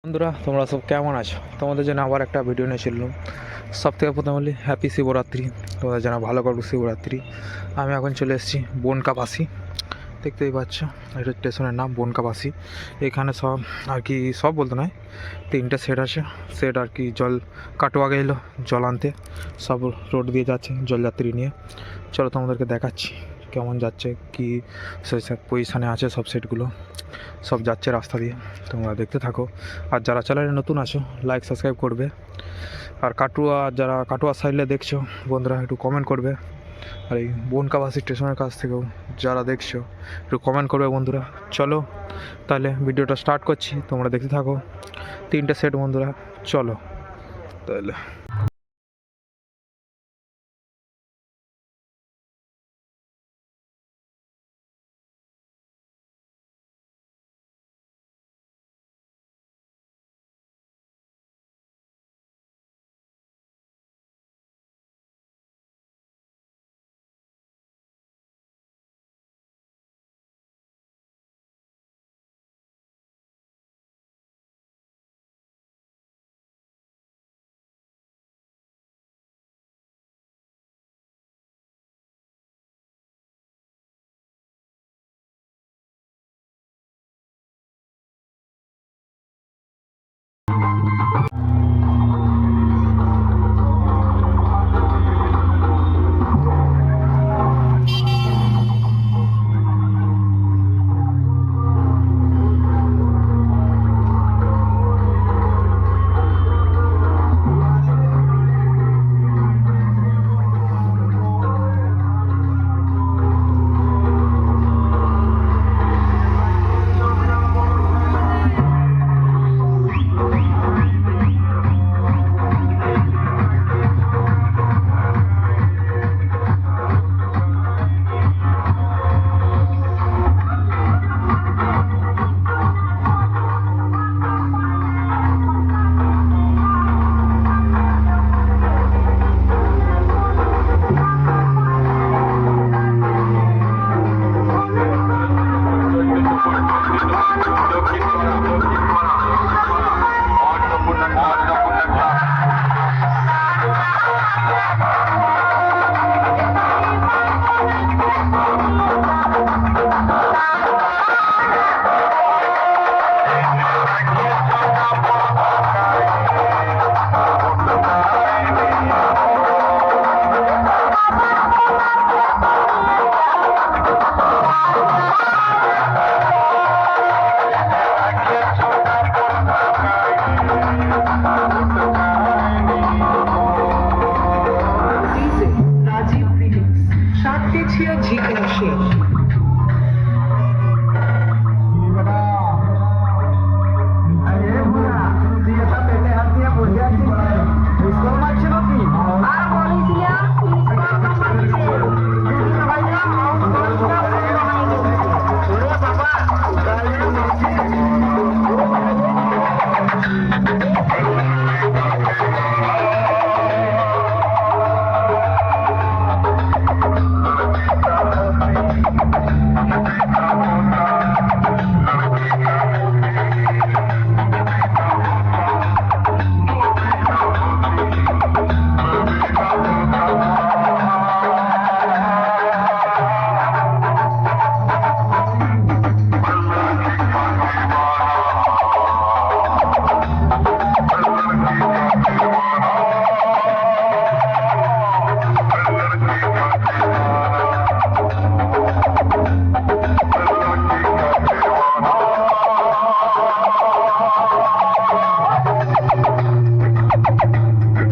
বন্ধুরা, তোমরা সব কেমন আছো? তোমাদের জন্য আবার একটা ভিডিও নিয়ে চললাম। সব থেকে প্রথম বলি হ্যাপি শিবরাত্রি। তোমাদের যেন ভালো কাটুক শিবরাত্রি। আমি এখন চলে এসেছি বনকাবাসী, দেখতেই পাচ্ছ এটা স্টেশনের নাম বনকাবাসী। এখানে সব আর কি, সব বলতে নয়, 3টে সেট আছে। সেট আর কি জল কাটোয়া গেলো জল আনতে, সব রোড দিয়ে যাচ্ছে জলযাত্রী নিয়ে। চলো তোমাদেরকে দেখাচ্ছি কেমন যাচ্ছে, কি সেই সব পজিশানে আছে সব সেটগুলো, সব যাচ্ছে রাস্তা দিয়ে। তোমরা দেখতে থাকো। আর যারা চ্যানেলে নতুন আছো লাইক সাবস্ক্রাইব করবে। আর যারা কাটোয়া সাইডে দেখছো বন্ধুরা একটু কমেন্ট করবে। আর এই বনকাবাসী স্টেশনের কাছ থেকেও যারা দেখছো একটু কমেন্ট করবে বন্ধুরা। চলো তাহলে ভিডিওটা স্টার্ট করছি, তোমরা দেখতে থাকো। 3টে সেট বন্ধুরা, চলো তাহলে।